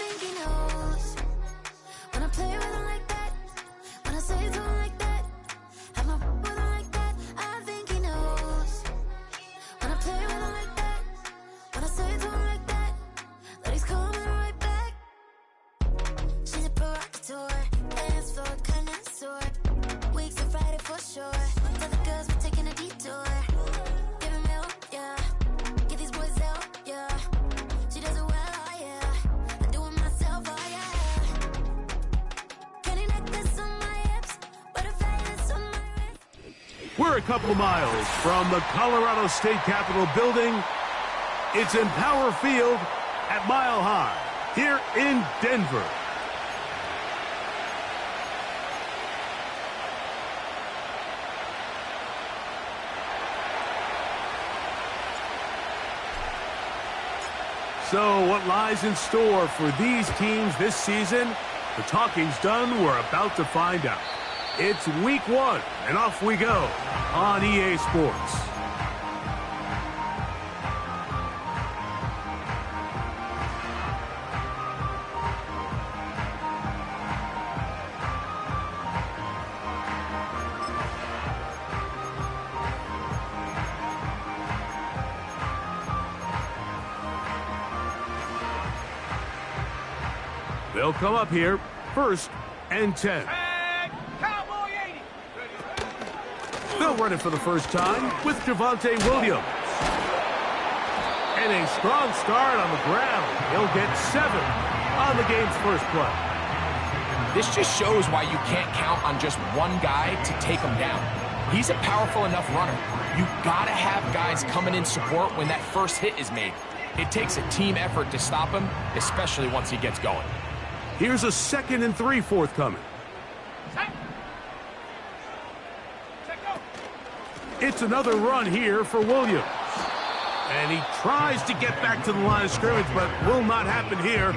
think he knows. When I play with him like that, when I say to him like that, have my with him like that, I think he knows. When I play with him like that, when I say to him like that, that he's coming right back. She's a provocateur, dance floor connoisseur. Weeks of Friday for sure. Tell the girls we're taking a detour. Give him milk, yeah. Get these boys out, yeah. She does it well, oh yeah. I do it myself, oh yeah. Kenny necklace on my hips, butterflies on my wrist. We're a couple of miles from the Colorado State Capitol building. It's Empower Field at Mile High here in Denver. So what lies in store for these teams this season? The talking's done. We're about to find out. It's week 1, and off we go on EA Sports. They'll come up here, 1st and 10. They'll run it for the first time with Javonte Williams. And a strong start on the ground. He'll get 7 on the game's first play. This just shows why you can't count on just one guy to take him down. He's a powerful enough runner. You gotta have guys coming in support when that first hit is made. It takes a team effort to stop him, especially once he gets going. Here's a 2nd and 3 forthcoming. It's another run here for Williams. And he tries to get back to the line of scrimmage, but will not happen here.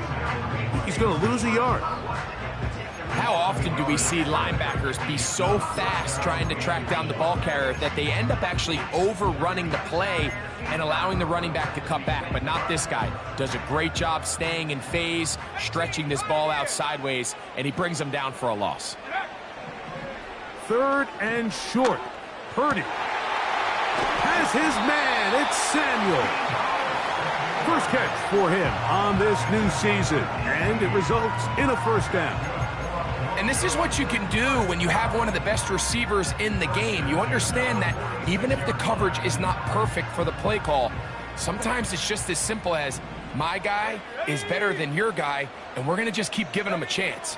He's going to lose a yard. How often do we see linebackers be so fast trying to track down the ball carrier that they end up actually overrunning the play and allowing the running back to cut back? But not this guy. Does a great job staying in phase, stretching this ball out sideways, and he brings them down for a loss. 3rd and short. Purdy has his man. It's Samuel. First catch for him on this new season, and it results in a 1st down. And this is what you can do when you have one of the best receivers in the game. You understand that even if the coverage is not perfect for the play call, sometimes it's just as simple as my guy is better than your guy, and we're going to just keep giving him a chance.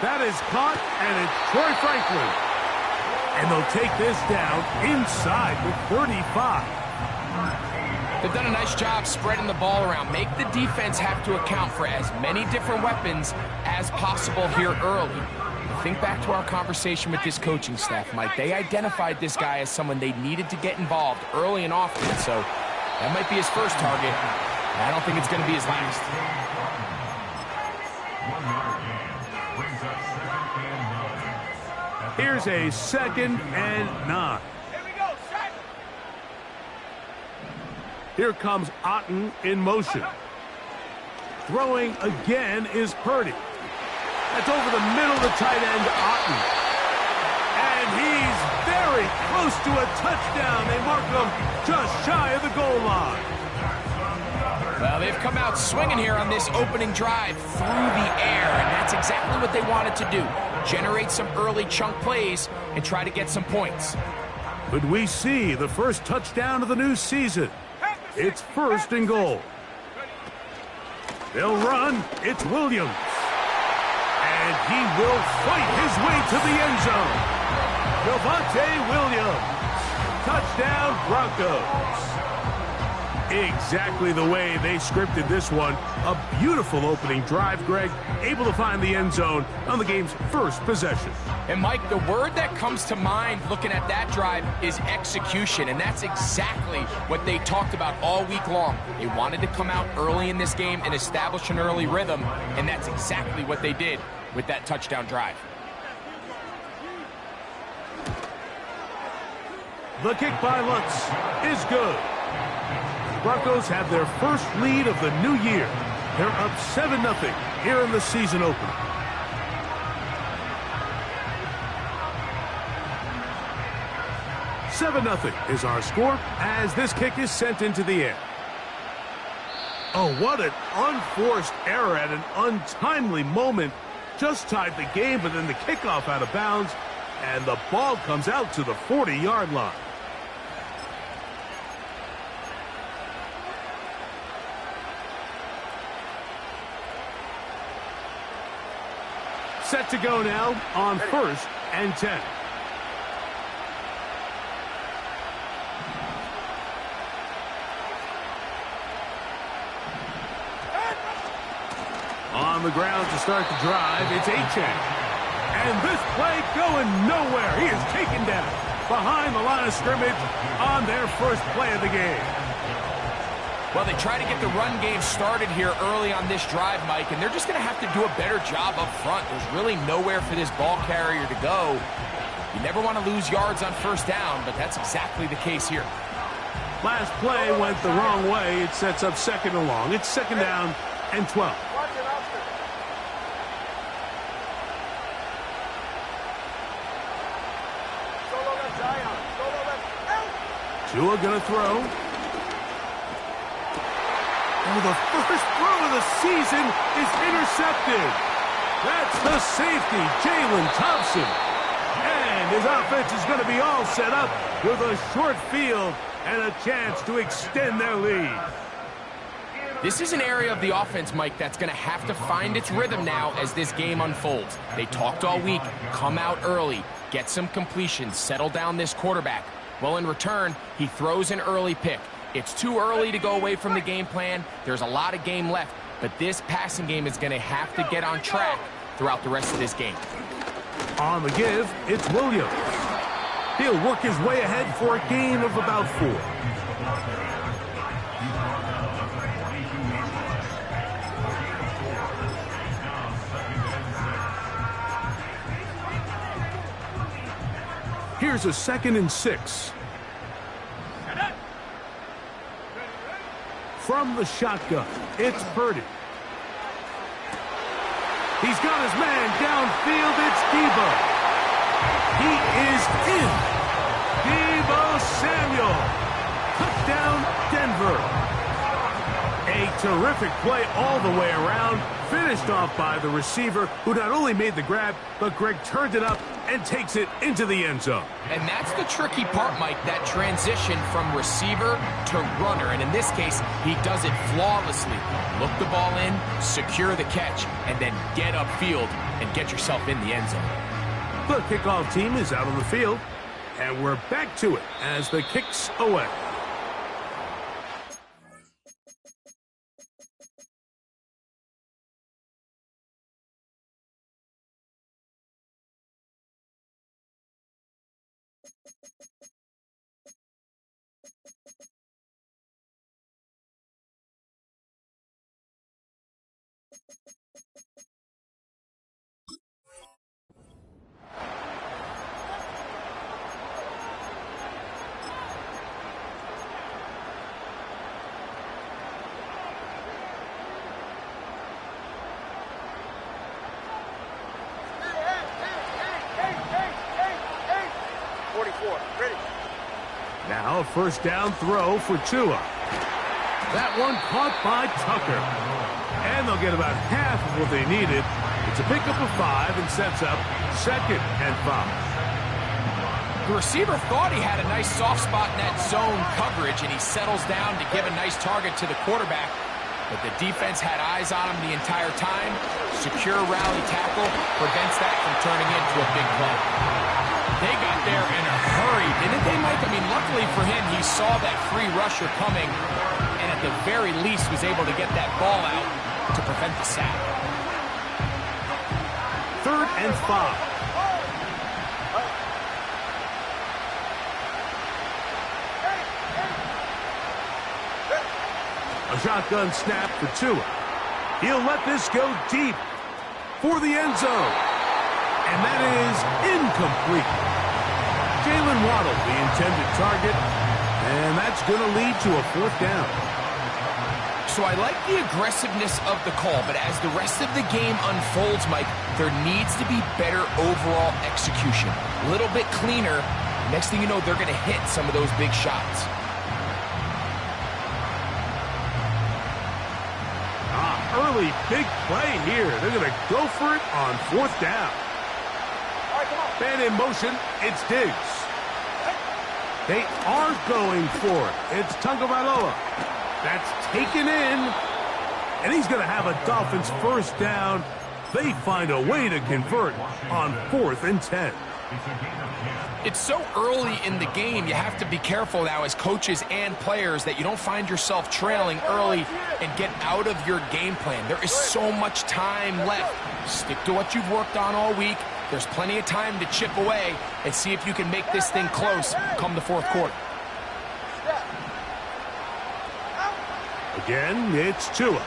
That is caught, and it's Troy Franklin. And they'll take this down inside the 35. They've done a nice job spreading the ball around. Make the defense have to account for as many different weapons as possible here early. Think back to our conversation with this coaching staff, Mike. They identified this guy as someone they needed to get involved early and often, so that might be his first target. I don't think it's going to be his last. Here's a 2nd and 9. Here comes Otten in motion. Throwing again is Purdy. That's over the middle of the tight end, Otten. And he's very close to a touchdown. They mark him just shy of the goal line. Well, they've come out swinging here on this opening drive through the air, and that's exactly what they wanted to do. Generate some early chunk plays and try to get some points. Could we see the first touchdown of the new season? It's 1st and goal. They'll run. It's Williams. And he will fight his way to the end zone. Javonte Williams. Touchdown, Broncos. Exactly the way they scripted this one. A beautiful opening drive, Greg. Able to find the end zone on the game's first possession. And, Mike, the word that comes to mind looking at that drive is execution, and that's exactly what they talked about all week long. They wanted to come out early in this game and establish an early rhythm, and that's exactly what they did with that touchdown drive. The kick by Lutz is good. Broncos have their first lead of the new year. They're up 7-0 here in the season opener. "7-0 is our score as this kick is sent into the air. Oh, what an unforced error at an untimely moment. Just tied the game, but then the kickoff out of bounds, and the ball comes out to the 40-yard line. Set to go now on 1st and 10. On the ground to start the drive, it's Achane. And this play going nowhere. He is taken down behind the line of scrimmage on their first play of the game. Well, they try to get the run game started here early on this drive, Mike, and they're just going to have to do a better job up front. There's really nowhere for this ball carrier to go. You never want to lose yards on first down, but that's exactly the case here. Last play went the wrong way. It sets up 2nd and long. It's 2nd down and 12. Tua gonna throw. Oh, the first throw of the season is intercepted. That's the safety, Jalen Thompson. And his offense is going to be all set up with a short field and a chance to extend their lead. This is an area of the offense, Mike, that's going to have to find its rhythm now as this game unfolds. They talked all week, come out early, get some completions, settle down this quarterback. Well, in return, he throws an early pick. It's too early to go away from the game plan. There's a lot of game left, but this passing game is going to have to get on track throughout the rest of this game. On the give, it's Williams. He'll work his way ahead for a gain of about 4. Here's a 2nd and 6. From the shotgun, it's Purdy. He's got his man downfield. It's Deebo. He is in. Deebo Samuel. Touchdown, Denver. A terrific play all the way around. Finished off by the receiver, who not only made the grab, but Greg turned it up and takes it into the end zone. And that's the tricky part, Mike, that transition from receiver to runner. And in this case, he does it flawlessly. Look the ball in, secure the catch, and then get upfield and get yourself in the end zone. The kickoff team is out on the field, and we're back to it as the kick's away. Now a first down throw for Tua. That one caught by Tucker. And they'll get about half of what they needed. It's a pickup of 5 and sets up 2nd and 5. The receiver thought he had a nice soft spot in that zone coverage, and he settles down to give a nice target to the quarterback. But the defense had eyes on him the entire time. Secure rally tackle prevents that from turning into a big play. They got there in a hurry, didn't they, Mike? I mean, luckily for him, he saw that free rusher coming, and at the very least was able to get that ball out to prevent the sack. 3rd and 5. A shotgun snap for Tua. He'll let this go deep for the end zone. And that is incomplete. Jalen Waddle, the intended target. And that's going to lead to a 4th down. So I like the aggressiveness of the call, but as the rest of the game unfolds, Mike, there needs to be better overall execution. A little bit cleaner. Next thing you know, they're going to hit some of those big shots. Early big play here. They're going to go for it on 4th down. Man in motion, it's Diggs. They are going for it. It's Tagovailoa. That's taken in. And he's going to have a Dolphins 1st down. They find a way to convert on 4th and 10. It's so early in the game, you have to be careful now as coaches and players that you don't find yourself trailing early and get out of your game plan. There is so much time left. Stick to what you've worked on all week. There's plenty of time to chip away and see if you can make this thing close come the 4th quarter. Again, it's Tua.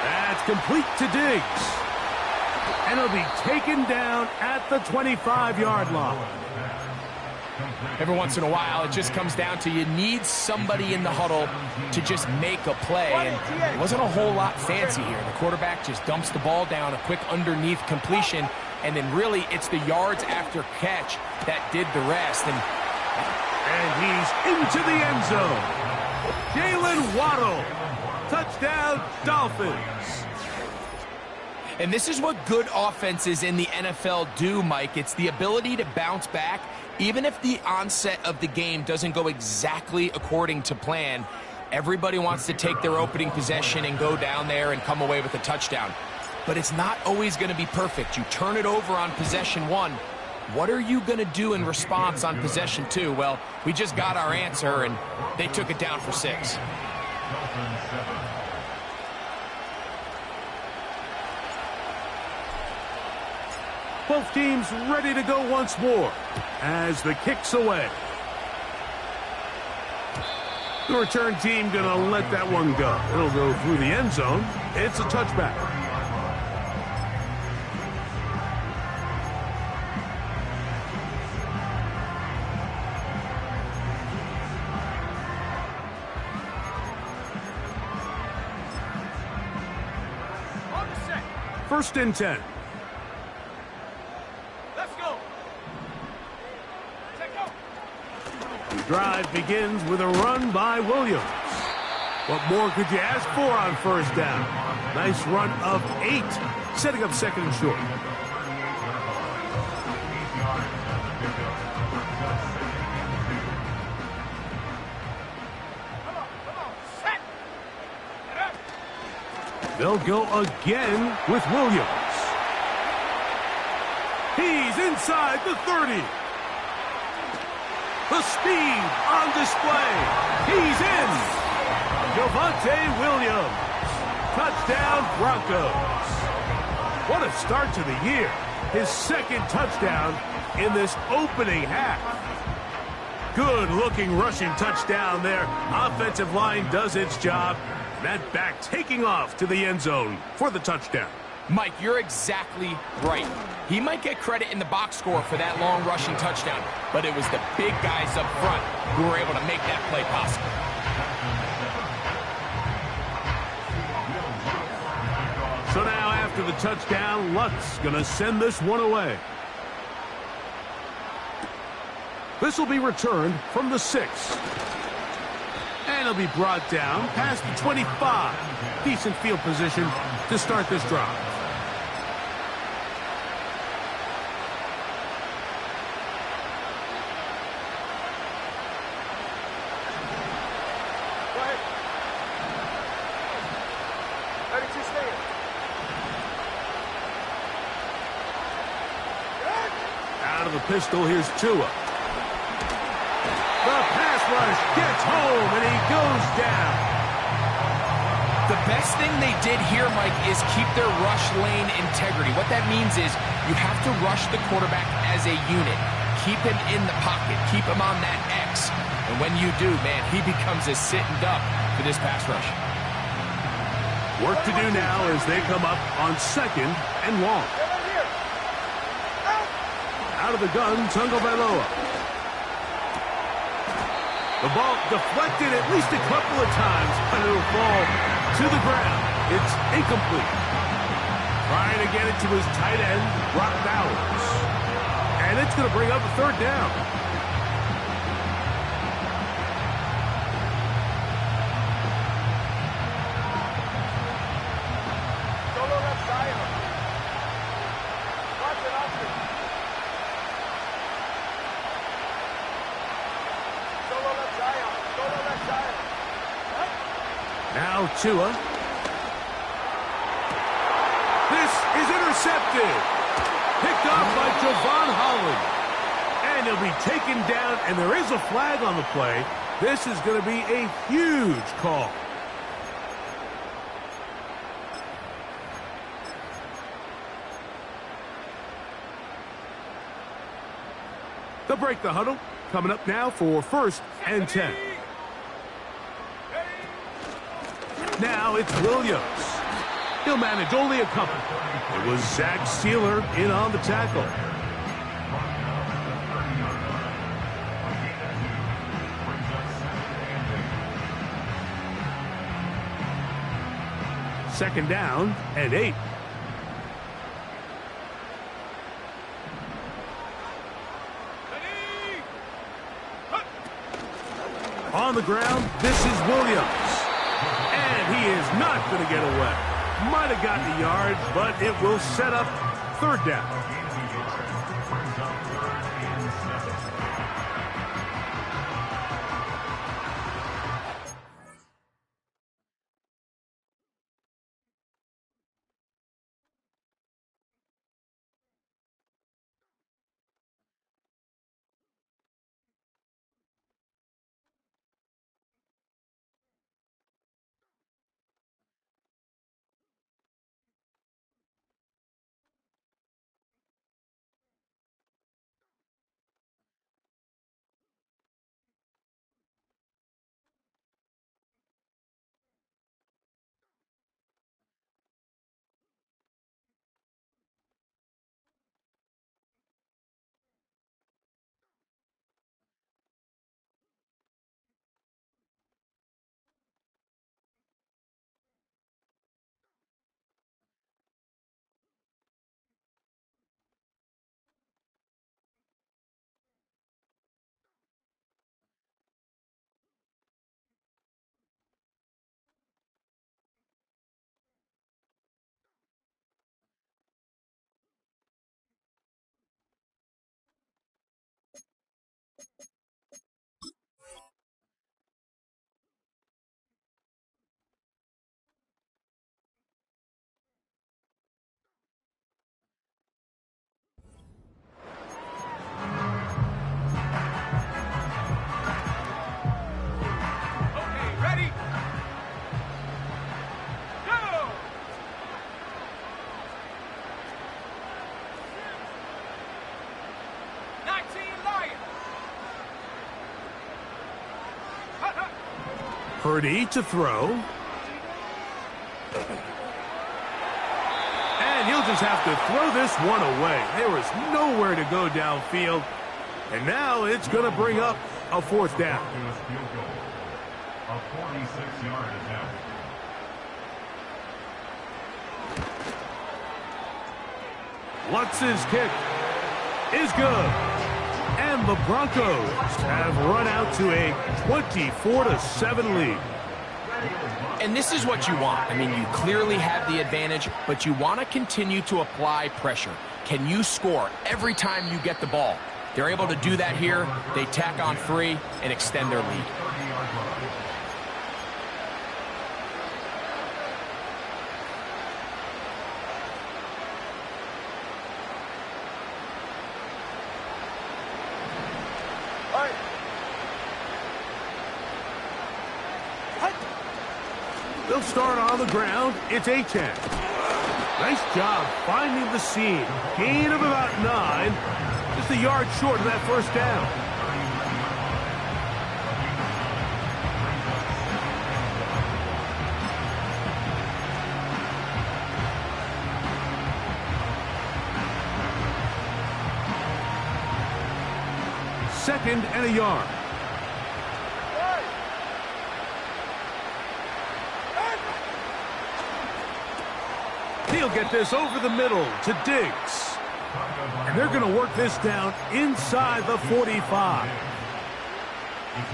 That's complete to Diggs. And he'll be taken down at the 25-yard line. Every once in a while, it just comes down to you need somebody in the huddle to just make a play. And it wasn't a whole lot fancy here. The quarterback just dumps the ball down, a quick underneath completion, and then really it's the yards after catch that did the rest. And he's into the end zone. Jalen Waddle. Touchdown, Dolphins. And this is what good offenses in the NFL do, Mike. It's the ability to bounce back. Even if the onset of the game doesn't go exactly according to plan, everybody wants to take their opening possession and go down there and come away with a touchdown. But it's not always going to be perfect. You turn it over on possession 1. What are you going to do in response on possession 2? Well, we just got our answer, and they took it down for 6. Both teams ready to go once more as the kick's away. The return team going to let that one go. It'll go through the end zone. It's a touchback. First and 10. Drive begins with a run by Williams. What more could you ask for on 1st down? Nice run of 8, setting up 2nd and short. They'll go again with Williams. He's inside the 30. The speed on display. He's in. Javonte Williams. Touchdown, Broncos. What a start to the year. His 2nd touchdown in this opening half. Good-looking rushing touchdown there. Offensive line does its job. That back taking off to the end zone for the touchdown. Mike, you're exactly right. He might get credit in the box score for that long rushing touchdown, but it was the big guys up front who were able to make that play possible. So now after the touchdown, Lutz going to send this one away. This will be returned from the 6. And it'll be brought down past the 25. Decent field position to start this drive. Out of the pistol, here's Tua. The pass rush gets home, and he goes down. The best thing they did here, Mike, is keep their rush lane integrity. What that means is you have to rush the quarterback as a unit. Keep him in the pocket. Keep him on that X. And when you do, man, he becomes a sitting duck for this pass rush. Work to do now as they come up on 2nd and long. Out of the gun, Tagovailoa. The ball deflected at least a couple of times, but it'll fall to the ground. It's incomplete. Trying to get it to his tight end, Brock Bowers. And it's going to bring up a third down. Solo left side. Watch it, option. Solo left side. Solo left side. Now Tua. This is intercepted. Picked off by Javon Holland. And he'll be taken down, and there is a flag on the play. This is going to be a huge call. They'll break the huddle. Coming up now for 1st and 10. Now it's Williams. He'll manage only a couple. It was Zach Sealer in on the tackle. Second down and 8. On the ground, this is Williams. And he is not going to get away. Might have gotten a yard, but it will set up third down. Purdy to throw. And he'll just have to throw this one away. There was nowhere to go downfield. And now it's going to bring up a fourth down. A 46-yard attempt. Lutz's kick is good. And the Broncos have run out to a 24-7 lead. And this is what you want. I mean, you clearly have the advantage, but you want to continue to apply pressure. Can you score every time you get the ball? They're able to do that here. They tack on 3 and extend their lead. They'll start on the ground. It's Achane. Nice job finding the seam. Gain of about 9. Just a yard short of that first down. Second and a yard. He'll get this over the middle to Diggs. And they're going to work this down inside the 45.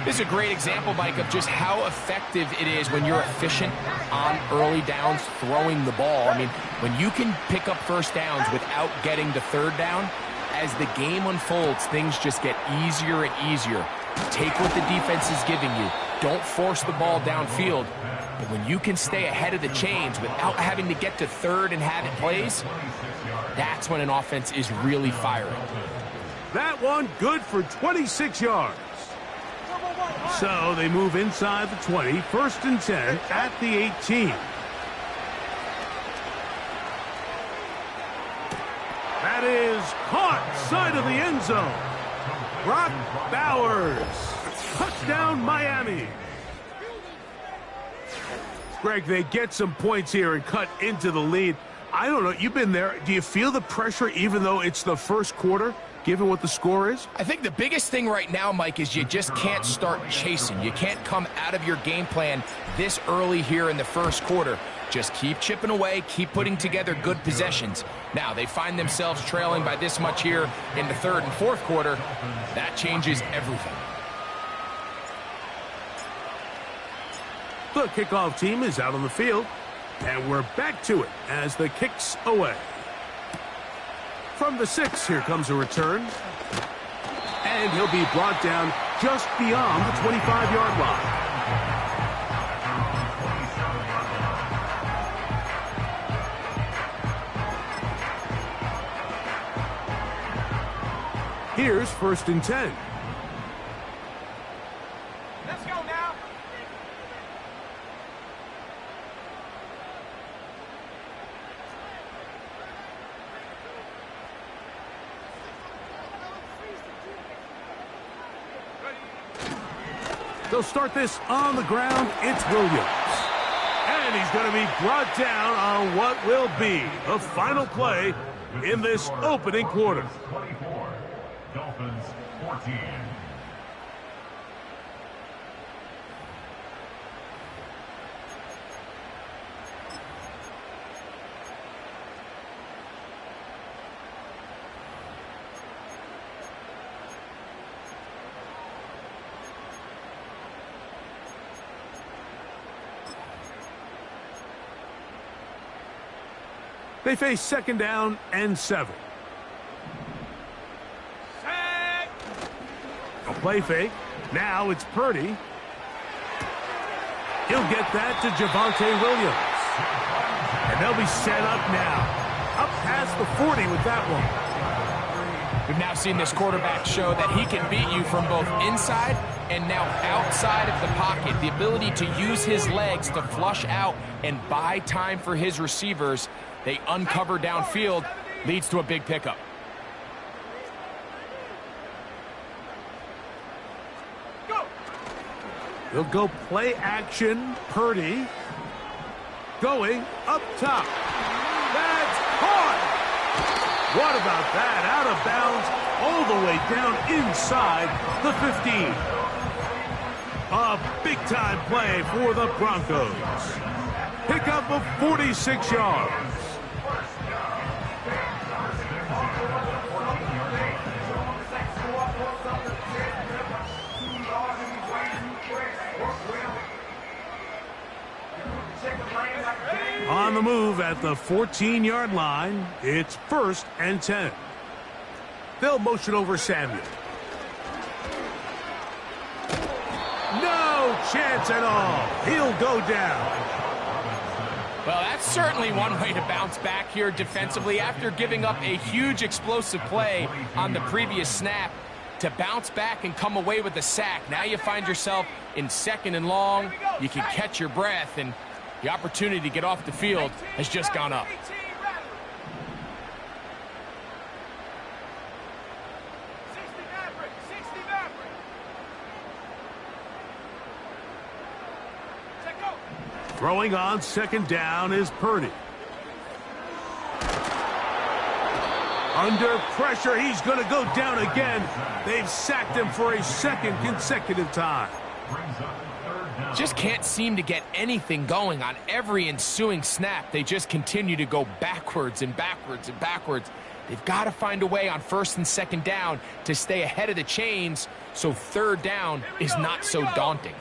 This is a great example, Mike, of just how effective it is when you're efficient on early downs throwing the ball. I mean, when you can pick up first downs without getting to third down, as the game unfolds, things just get easier and easier. Take what the defense is giving you. Don't force the ball downfield. But when you can stay ahead of the chains without having to get to third and have it plays, that's when an offense is really firing. That one good for 26 yards. So they move inside the 20, 1st and 10 at the 18. That is caught side of the end zone. Brock Bowers. Touchdown, Miami. Greg, they get some points here and cut into the lead. I don't know, you've been there. Do you feel the pressure even though it's the first quarter, given what the score is? I think the biggest thing right now, Mike, is you just can't start chasing. You can't come out of your game plan this early here in the first quarter. Just keep chipping away, keep putting together good possessions. Now, they find themselves trailing by this much here in the third and fourth quarter. That changes everything. The kickoff team is out on the field, and we're back to it as the kick's away. From the 6, here comes a return. And he'll be brought down just beyond the 25-yard line. Here's 1st and 10. Let's go now. They'll start this on the ground. It's Williams. And he's going to be brought down on what will be the final play in this opening quarter. 24, Dolphins 14. They face 2nd down and 7. A play fake. Now it's Purdy. He'll get that to Javonte Williams. And they'll be set up now. Up past the 40 with that one. We've now seen this quarterback show that he can beat you from both inside and now outside of the pocket. The ability to use his legs to flush out and buy time for his receivers. They uncover downfield, leads to a big pickup. He'll go play action. Purdy going up top. That's caught. What about that? Out of bounds all the way down inside the 15. A big-time play for the Broncos. Pickup of 46 yards. On the move at the 14-yard line, it's 1st and 10. They'll motion over Samuel. No chance at all. He'll go down. Well, that's certainly one way to bounce back here defensively after giving up a huge explosive play on the previous snap. To bounce back and come away with a sack. Now you find yourself in 2nd and long. You can catch your breath, and the opportunity to get off the field has just gone up. Throwing on 2nd down is Purdy. Under pressure, he's going to go down again. They've sacked him for a 2nd consecutive time. Brings up 3rd Just can't seem to get anything going on every ensuing snap. They just continue to go backwards and backwards and backwards. They've got to find a way on first and second down to stay ahead of the chains so third down is not so daunting.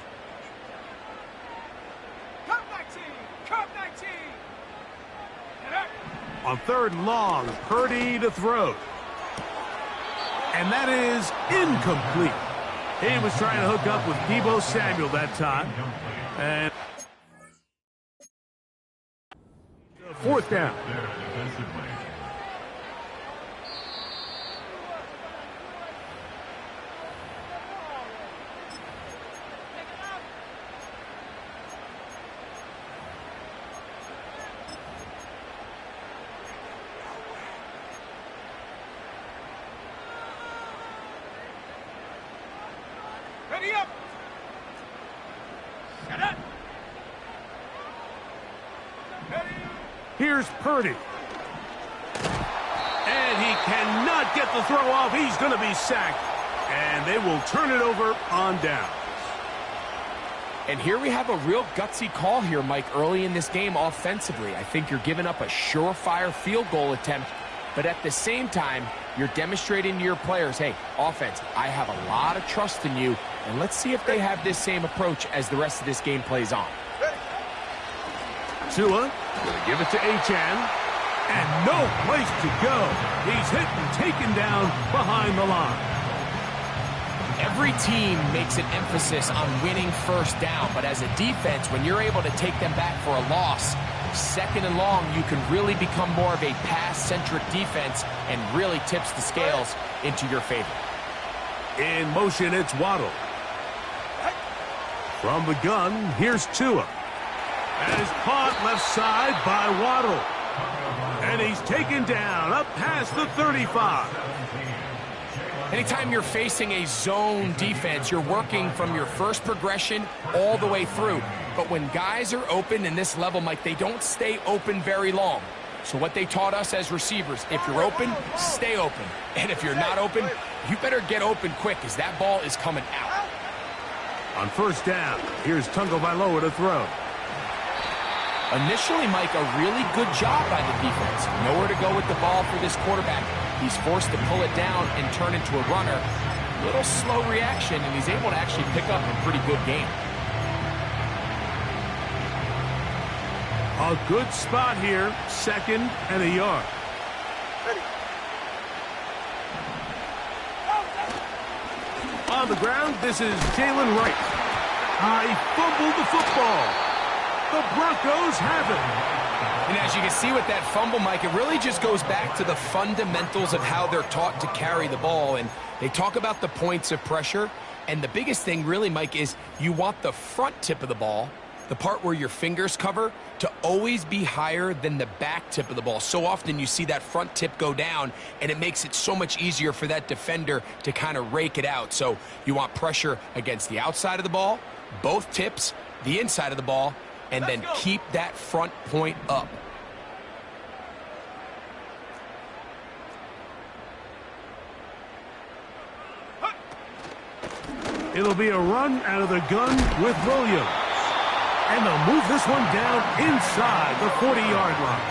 On third and long, Purdy to throw. And that is incomplete. He was trying to hook up with Deebo Samuel that time. And fourth down. Ready up. Shut up. Here's Purdy. And he cannot get the throw off. He's going to be sacked. And they will turn it over on down. And here we have a real gutsy call here, Mike, early in this game offensively. I think you're giving up a surefire field goal attempt, but at the same time, you're demonstrating to your players, hey, offense, I have a lot of trust in you, and let's see if they have this same approach as the rest of this game plays on. Tua going to give it to Achane, and no place to go. He's hit and taken down behind the line. Every team makes an emphasis on winning first down, but as a defense, when you're able to take them back for a loss, second and long, you can really become more of a pass-centric defense and really tips the scales into your favor. In motion, it's Waddle. From the gun, here's Tua. And is caught left side by Waddle. And he's taken down up past the 35. Anytime you're facing a zone defense, you're working from your first progression all the way through. But when guys are open in this level, Mike, they don't stay open very long. So what they taught us as receivers, if you're open, stay open. And if you're not open, you better get open quick because that ball is coming out. On first down, here's Tagovailoa to throw. Initially, Mike, a really good job by the defense. Nowhere to go with the ball for this quarterback. He's forced to pull it down and turn into a runner. Little slow reaction, and he's able to actually pick up a pretty good game. A good spot here, second and a yard. On the ground, this is Jalen Wright. He fumbled the football. The Broncos have it. And as you can see with that fumble, Mike, it really just goes back to the fundamentals of how they're taught to carry the ball. And they talk about the points of pressure. And the biggest thing really, Mike, is you want the front tip of the ball, the part where your fingers cover, to always be higher than the back tip of the ball. So often you see that front tip go down, and it makes it so much easier for that defender to kind of rake it out. So you want pressure against the outside of the ball, both tips, the inside of the ball, and then keep that front point up. It'll be a run out of the gun with Williams. And they'll move this one down inside the 40-yard line.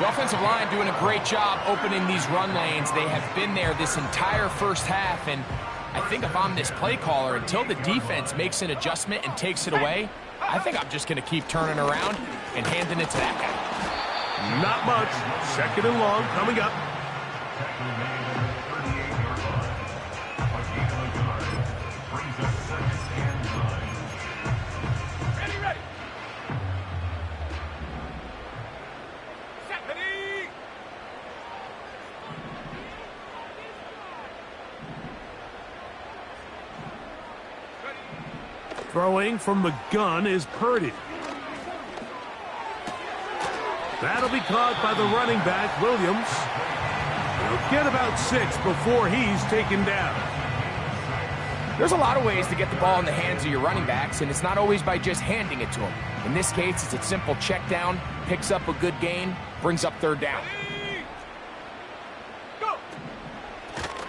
The offensive line doing a great job opening these run lanes. They have been there this entire first half, and I think if I'm this play caller, until the defense makes an adjustment and takes it away, I think I'm just going to keep turning around and handing it to that guy. Not much. Second and long coming up. Ready. Set. Ready. Throwing from the gun is Purdy. That'll be caught by the running back, Williams. He'll get about 6 before he's taken down. There's a lot of ways to get the ball in the hands of your running backs, and it's not always by just handing it to them. In this case, it's a simple check down, picks up a good gain, brings up third down.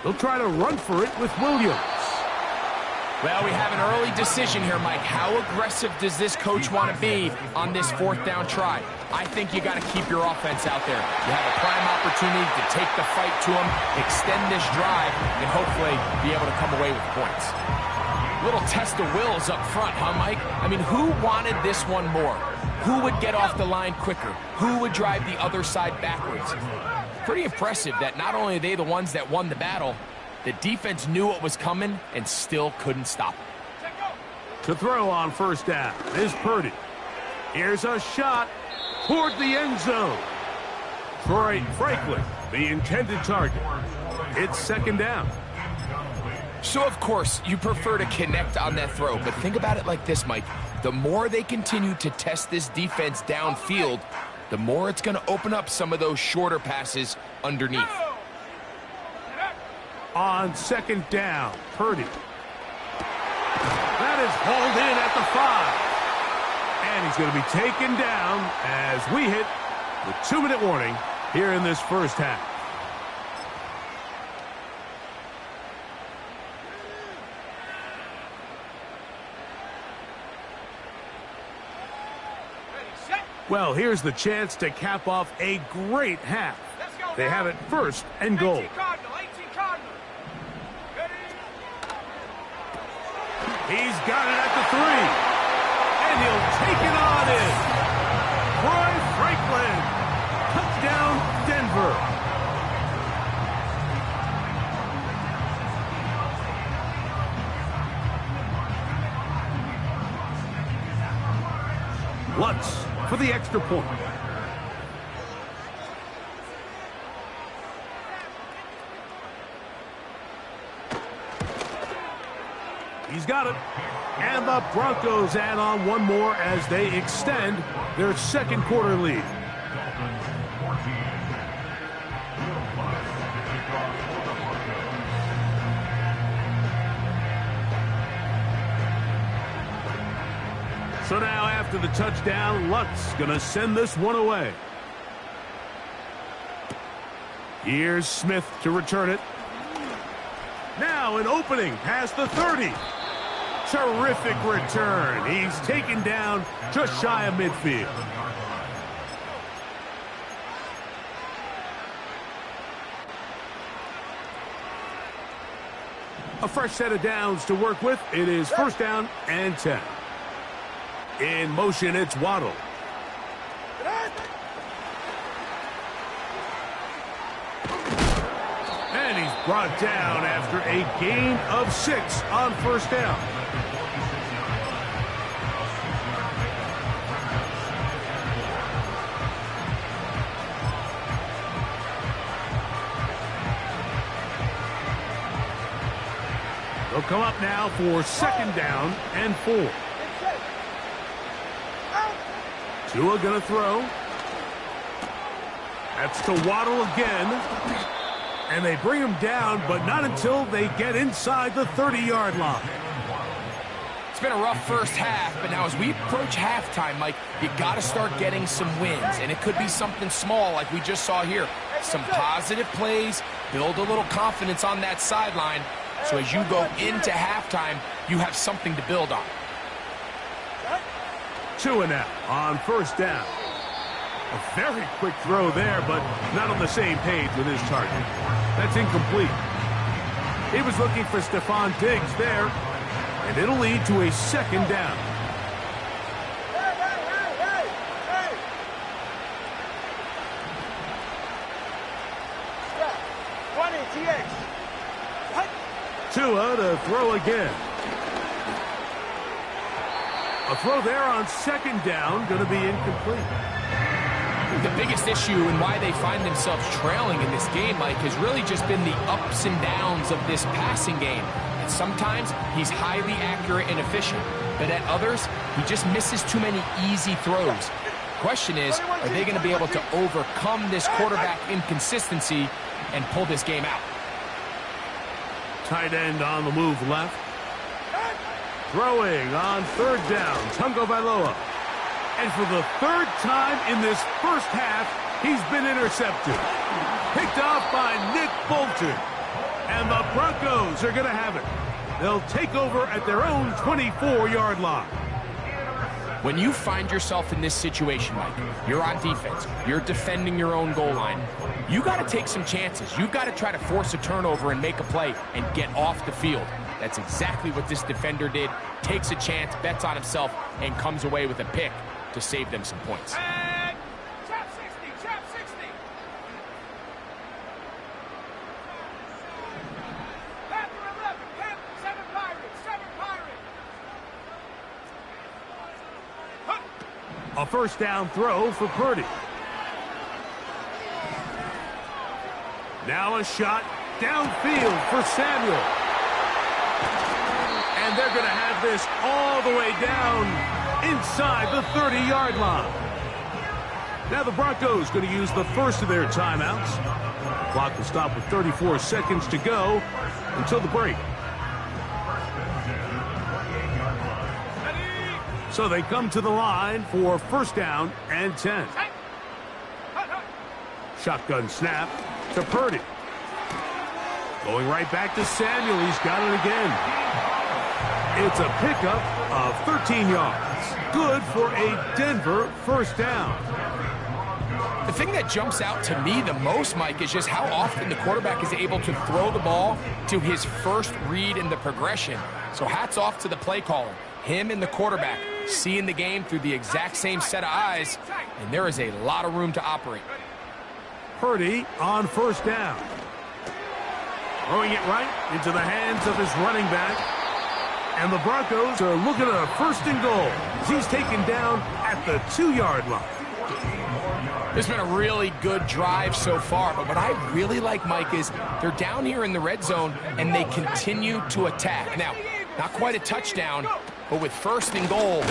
He'll try to run for it with Williams. Well, we have an early decision here, Mike. How aggressive does this coach want to be on this 4th down try? I think you got to keep your offense out there. You have a prime opportunity to take the fight to them, extend this drive, and hopefully be able to come away with points. Little test of wills up front, huh, Mike? I mean, who wanted this one more? Who would get off the line quicker? Who would drive the other side backwards? Pretty impressive that not only are they the ones that won the battle, the defense knew what was coming and still couldn't stop it. To throw on 1st down is Purdy. Here's a shot toward the end zone. Troy Franklin, the intended target. It's 2nd down. So, of course, you prefer to connect on that throw, but think about it like this, Mike. The more they continue to test this defense downfield, the more it's going to open up some of those shorter passes underneath. On 2nd down, Purdy. That is hauled in at the 5. And he's going to be taken down as we hit the 2-minute warning here in this 1st half. Well, here's the chance to cap off a great half. They have it 1st and goal. 18 Cardinal. He's got it at the 3. And he'll take it on in. Troy Franklin. Touchdown, Denver. Lutz for the extra point. He's got it. And the Broncos add on one more as they extend their 2nd quarter lead. So now after the touchdown, Lutz gonna send this one away. Here's Smith to return it. Now an opening past the 30. Terrific return. He's taken down just shy of midfield. A fresh set of downs to work with. It is 1st down and 10. In motion, it's Waddle. And he's brought down after a gain of 6 on 1st down. They'll come up now for 2nd down and 4. Tua gonna throw. That's to Waddle again. And they bring him down, but not until they get inside the 30-yard line. It's been a rough 1st half, but now as we approach halftime, Mike, you got to start getting some wins. And it could be something small like we just saw here. Some positive plays, build a little confidence on that sideline. So as you go into halftime, you have something to build on. Tua now on 1st down. A very quick throw there, but not on the same page with his target. That's incomplete. He was looking for Stephon Diggs there, and it'll lead to a 2nd down. Tua to throw again. A throw there on 2nd down, going to be incomplete. The biggest issue and why they find themselves trailing in this game, Mike, has really just been the ups and downs of this passing game. And sometimes he's highly accurate and efficient, but at others, he just misses too many easy throws. Question is, are they going to be able to overcome this quarterback inconsistency and pull this game out? Tight end on the move left. Throwing on 3rd down, Tungo Bailoa. And for the 3rd time in this 1st half, he's been intercepted. Picked off by Nick Bolton. And the Broncos are going to have it. they'll take over at their own 24-yard line. When you find yourself in this situation, Mike, you're on defense, you're defending your own goal line, you got to take some chances. You've got to try to force a turnover and make a play and get off the field. That's exactly what this defender did. Takes a chance, bets on himself, and comes away with a pick to save them some points. And trap 60, trap 60. Panther 11, Panther, 7 Pirates, 7 Pirates. A first down throw for Purdy. Now a shot downfield for Samuel. And they're going to have this all the way down inside the 30-yard line. Now the Broncos going to use the first of their timeouts. The clock will stop with 34 seconds to go until the break. So they come to the line for first down and 10. Shotgun snap to Purdy. Going right back to Samuel. He's got it again. It's a pickup of 13 yards. Good for a Denver first down. The thing that jumps out to me the most, Mike, is just how often the quarterback is able to throw the ball to his first read in the progression. So hats off to the play caller. Him and the quarterback seeing the game through the exact same set of eyes, and there is a lot of room to operate. Purdy on first down. Throwing it right into the hands of his running back. And the Broncos are looking at a first and goal. He's taken down at the 2-yard line. It's been a really good drive so far, but what I really like, Mike, is they're down here in the red zone, and they continue to attack. Now, not quite a touchdown, but with first and goal,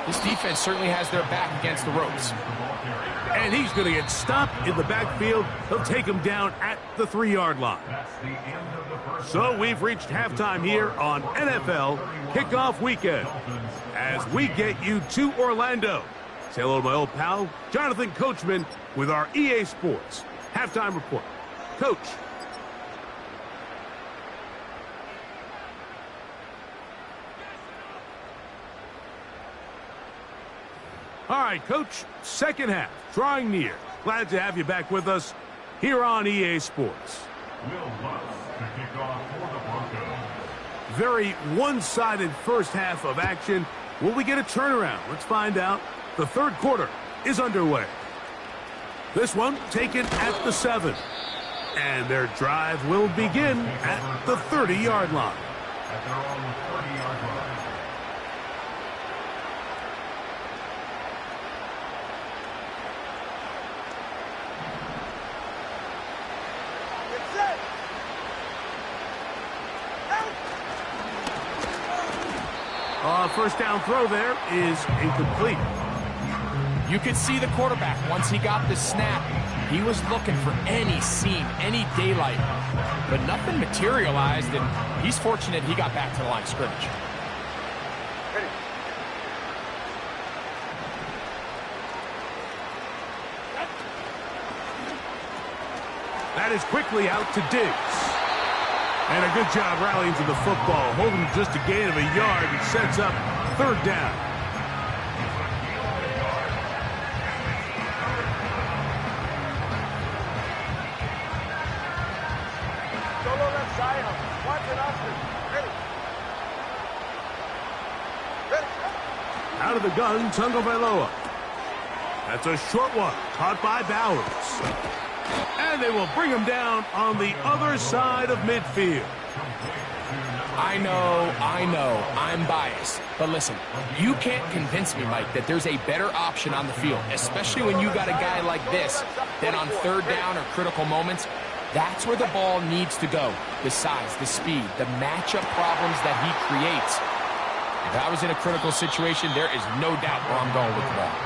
this defense certainly has their back against the ropes. And he's going to get stopped in the backfield. They'll take him down at the 3-yard line. So we've reached halftime here on NFL Kickoff Weekend as we get you to Orlando. Say hello to my old pal, Jonathan Coachman, with our EA Sports Halftime Report. Coach. All right, Coach, second half, drawing near. Glad to have you back with us here on EA Sports. Will Lutz to kick off for the Broncos. Very one-sided first half of action. Will we get a turnaround? Let's find out. The third quarter is underway. This one taken at the 7. And their drive will begin at the 30-yard line. At their own 30-yard line. First down throw there is incomplete. You could see the quarterback, once he got the snap, he was looking for any seam, any daylight, but nothing materialized, and he's fortunate he got back to the line of scrimmage. That is quickly out to Diggs. And a good job rallying to the football, holding just a gain of a yard and sets up third down. Solo left side. Watch it, Austin. Ready. Out of the gun, Tagovailoa. That's a short one, caught by Bowers. And they will bring him down on the other side of midfield. I know, I'm biased. But listen, you can't convince me, Mike, that there's a better option on the field, especially when you got a guy like this, than on third down or critical moments. That's where the ball needs to go. The size, the speed, the matchup problems that he creates. If I was in a critical situation, there is no doubt where I'm going with the ball.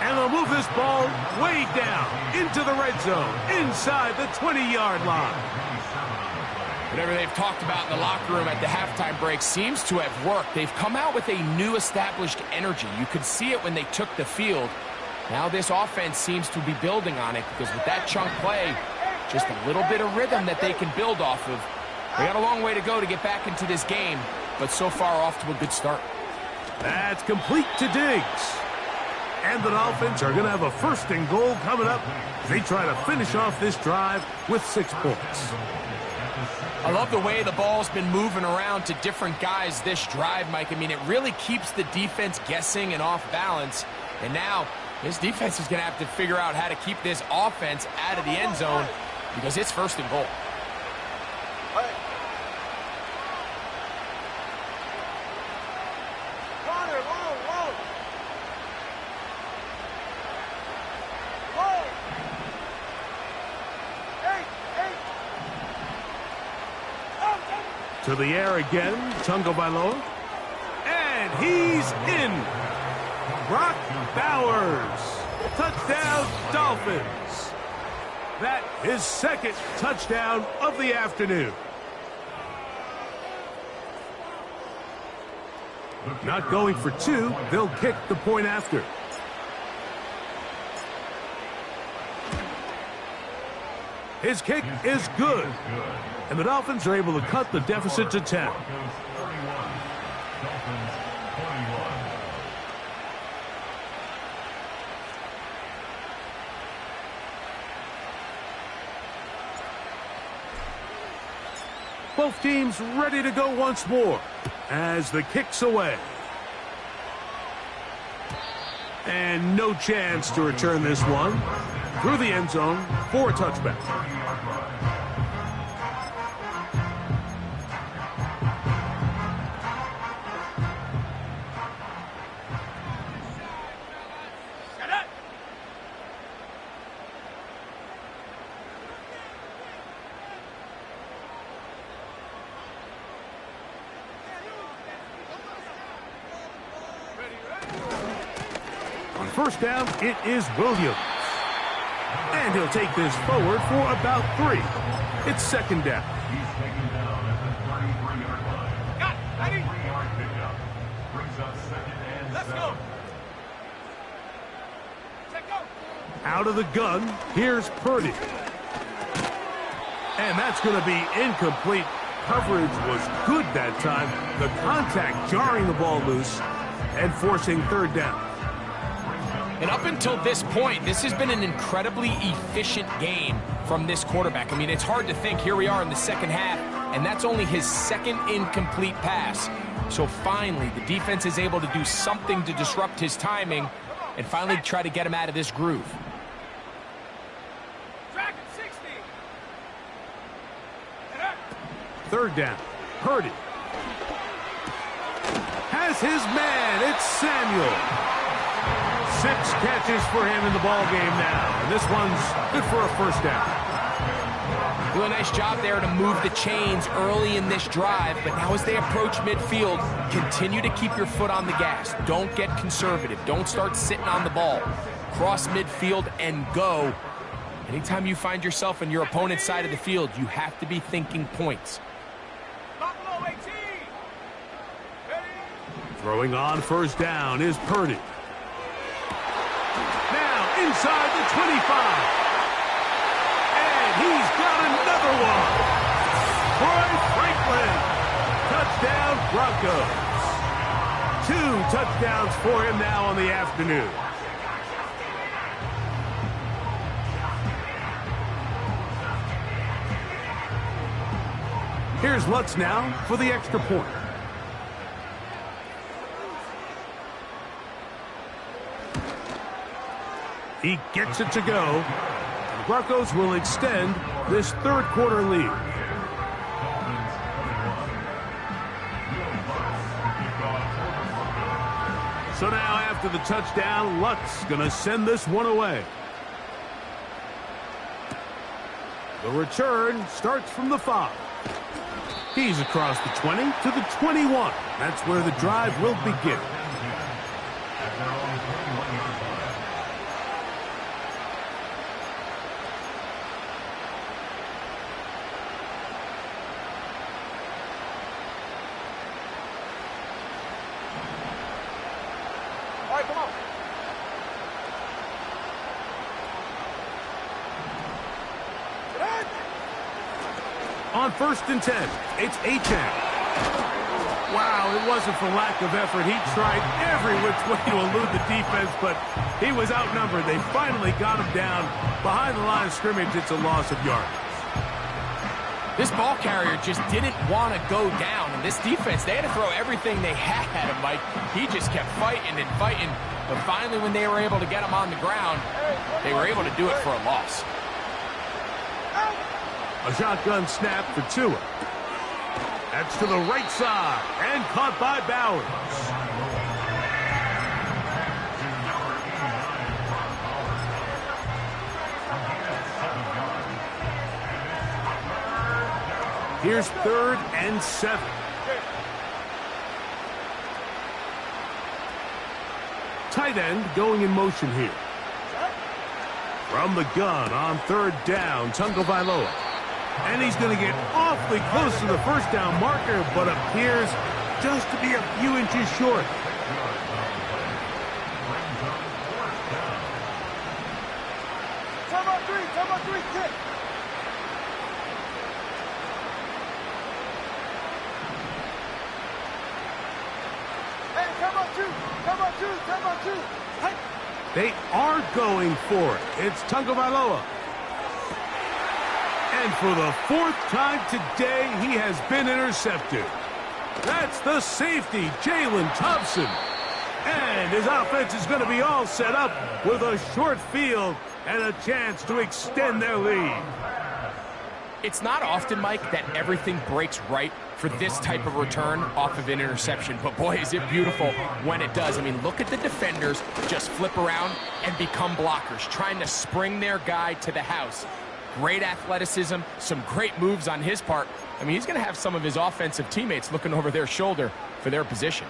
And they'll move this ball way down into the red zone, inside the 20-yard line. Whatever they've talked about in the locker room at the halftime break seems to have worked. They've come out with a new established energy. You could see it when they took the field. Now this offense seems to be building on it because with that chunk play, just a little bit of rhythm that they can build off of. They got a long way to go to get back into this game, but so far off to a good start. That's complete to Diggs. And the Dolphins are going to have a 1st and goal coming up as they try to finish off this drive with 6 points. I love the way the ball's been moving around to different guys this drive, Mike. I mean, it really keeps the defense guessing and off balance. And now this defense is going to have to figure out how to keep this offense out of the end zone because it's 1st and goal. To the air again, Tagovailoa. And he's in. Brock Bowers. Touchdown, Dolphins. That is 2nd touchdown of the afternoon. Not going for 2, they'll kick the point after. His kick is good. And the Dolphins are able to cut the deficit to 10. Both teams ready to go once more as the kick's away. And no chance to return this one through the end zone for a touchback. On 1st down, it is Williams. And he'll take this forward for about 3. It's 2nd down. He's taken down at the 33-yard line. Got it. Ready? 3-yard pickup. Brings up 2nd and 7. Let's go. Check go. Out of the gun, here's Purdy. And that's going to be incomplete. Coverage was good that time. The contact jarring the ball loose and forcing 3rd down. And up until this point, this has been an incredibly efficient game from this quarterback. I mean, it's hard to think. Here we are in the 2nd half, and that's only his 2nd incomplete pass. So finally, the defense is able to do something to disrupt his timing and finally try to get him out of this groove. Dragon 60. 3rd down. Purdy has his man. It's Samuel. 6 catches for him in the ball game now. And this one's good for a 1st down. Do a nice job there to move the chains early in this drive, but now as they approach midfield, continue to keep your foot on the gas. Don't get conservative. Don't start sitting on the ball. Cross midfield and go. Anytime you find yourself on your opponent's side of the field, you have to be thinking points. Buffalo 18. Ready? Throwing on 1st down is Purdy. Now inside the 25. And he's got another one. Troy Franklin. Touchdown Broncos. 2 touchdowns for him now on the afternoon. Here's Lutz now for the extra point. He gets it to go. The Broncos will extend this 3rd quarter lead. So now after the touchdown, Lutz gonna send this one away. The return starts from the 5. He's across the 20 to the 21. That's where the drive will begin. All right, come on. On 1st and 10, it's Achane. Wow, it wasn't for lack of effort. He tried every which way to elude the defense, but he was outnumbered. They finally got him down behind the line of scrimmage. It's a loss of yards. This ball carrier just didn't want to go down. And this defense, they had to throw everything they had at him, Mike. He just kept fighting and fighting. But finally, when they were able to get him on the ground, they were able to do it for a loss. A shotgun snap for Tua. That's to the right side and caught by Bowers. Here's 3rd and 7. Tight end going in motion here. From the gun on 3rd down, Tagovailoa. And he's going to get awfully close to the first down marker, but appears just to be a few inches short. Time out 3, kick. Hey, time out 2. Hey. They are going for it. It's Tagovailoa. And for the 4th time today, he has been intercepted. That's the safety, Jalen Thompson. And his offense is going to be all set up with a short field and a chance to extend their lead. It's not often, Mike, that everything breaks right for this type of return off of an interception. But boy, is it beautiful when it does. I mean, look at the defenders just flip around and become blockers, trying to spring their guy to the house. Great athleticism, some great moves on his part. I mean, he's going to have some of his offensive teammates looking over their shoulder for their position.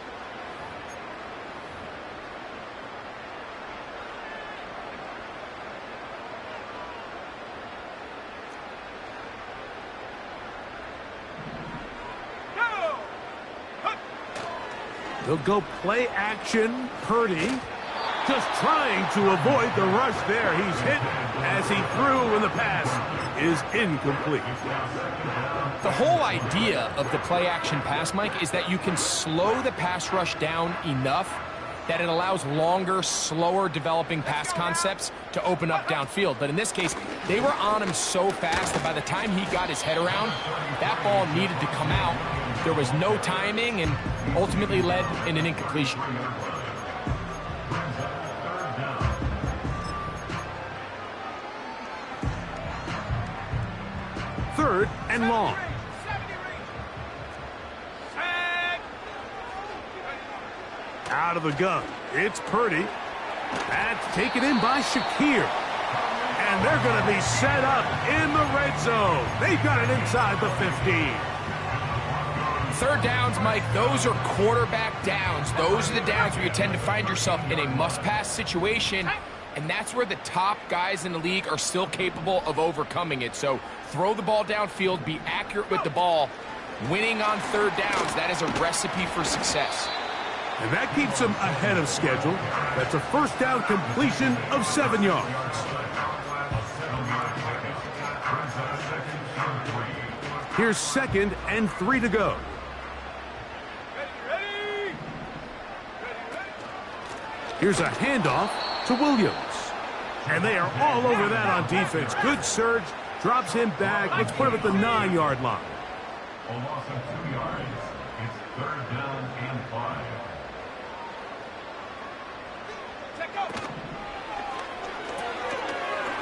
They'll go play action. Purdy just trying to avoid the rush there. He's hit as he threw, and the pass is incomplete. The whole idea of the play-action pass, Mike, is that you can slow the pass rush down enough that it allows longer, slower developing pass concepts to open up downfield. But in this case, they were on him so fast that by the time he got his head around, that ball needed to come out. There was no timing and ultimately led in an incompletion. 3rd and long. Out of the gun. It's Purdy. That's taken in by Shakir. And they're going to be set up in the red zone. They've got it inside the 15. 3rd downs, Mike, those are quarterback downs. Those are the downs where you tend to find yourself in a must-pass situation, and that's where the top guys in the league are still capable of overcoming it. So throw the ball downfield, be accurate with the ball. Winning on 3rd downs, that is a recipe for success. And that keeps them ahead of schedule. That's a first down completion of 7 yards. Here's 2nd and 3 to go. Here's a handoff to Williams. And they are all over that on defense. Good surge, drops him back. Let's put him at the 9-yard line. A loss of 2 yards. It's 3rd down and 5.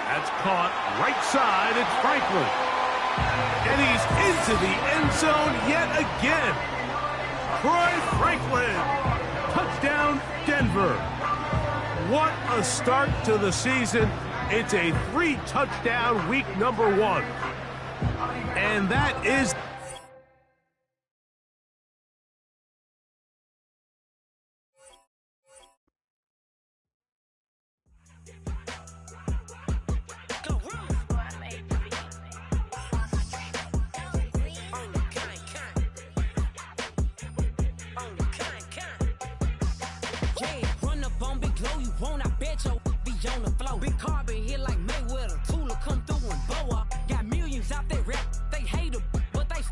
That's caught right side. It's Franklin. And he's into the end zone yet again. Troy Franklin. Touchdown, Denver. What a start to the season. It's a 3-touchdown week number 1. And that is... Big Carbon here like Mayweather. Tula come through and blow up. Got millions out there rap. They hate him, but they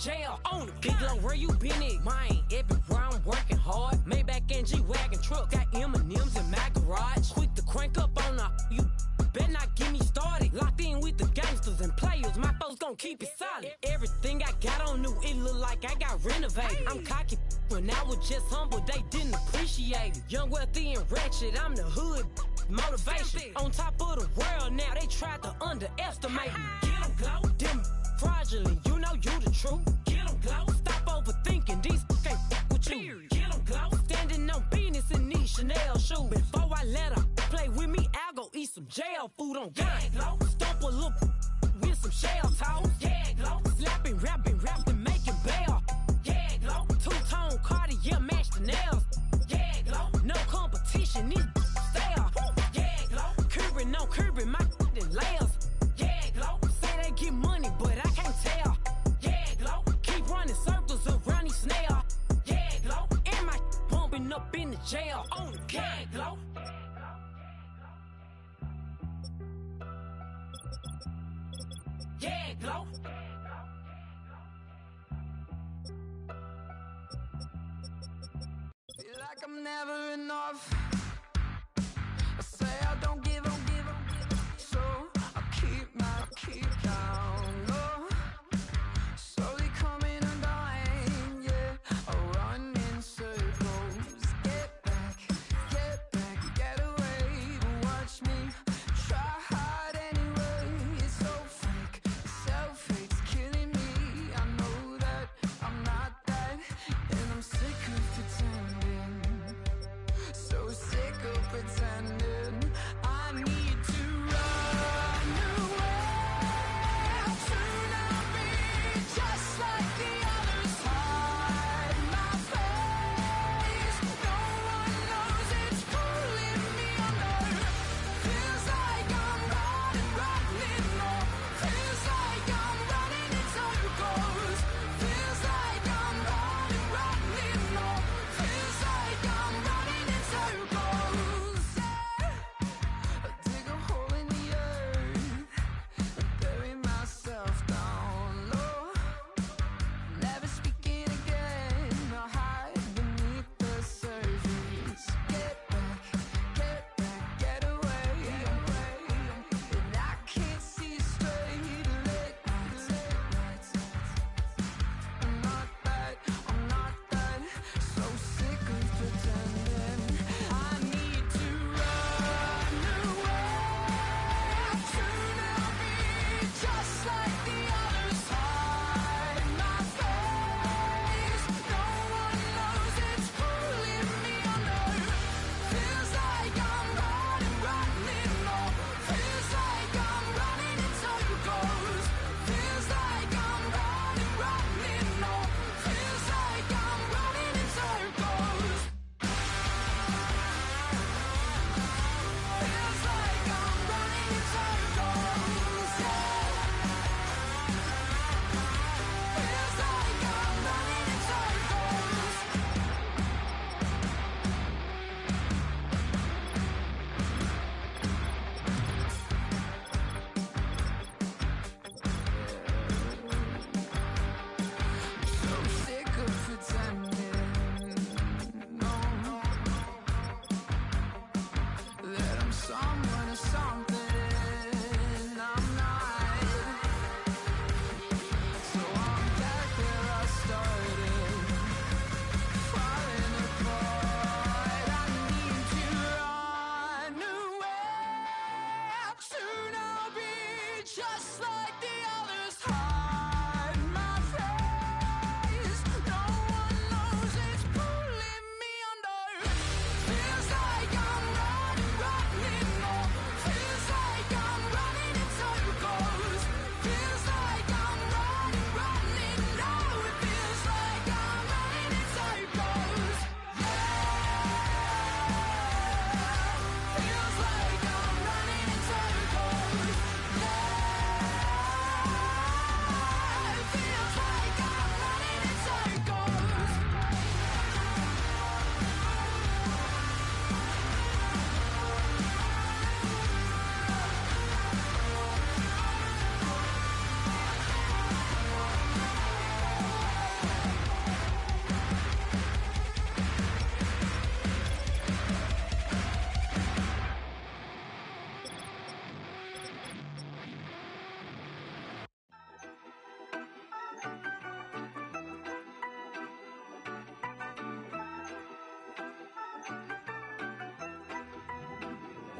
jail on the big low. Where you been at? Mine, everywhere I'm working hard. Maybach and G-Wagon truck, got M&M's in my garage. Quick to crank up on her, you better not get me started. Locked in with the gangsters and players, my folks gon' keep it solid. Everything I got on new, it look like I got renovated. I'm cocky, when I was just humble, they didn't appreciate it. Young, wealthy, and ratchet, I'm the hood motivation. On top of the world now, they tried to underestimate me. Get 'em glow, them fraudulent, you know you the truth. Get 'em glow, stop overthinking, these can't fuck with you. Get 'em glow, standing on business in these Chanel shoes. Before I let her play with me, I'll go eat some jail food on gang glow. Stomp a little with some shell toes. Yeah, glow. Slapping, rapping, making bail. Yeah, glow. Two-tone Cartier match the nails. Yeah, glow. No competition, these stale. Yeah, glow. Curbing, no curbing, my layers. Yeah, glow. Say they get money, but I can't tell. Yeah, glow. Keep running circles around these snails. Yeah, glow. And my bumping up in the jail on the gang glow. Yeah, glow. Feel like I'm never enough. I say I don't give up, so I keep down low. Slowly coming undone, yeah. I run in circles. Get back, get away. But watch me try hard anyway. It's so fake, self-hate's killing me. I know that I'm not that, and I'm sick of pretending. So sick of pretending.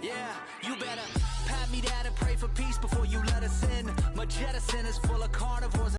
Yeah, you better pat me down and pray for peace before you let us in. My jettison is full of carnivores.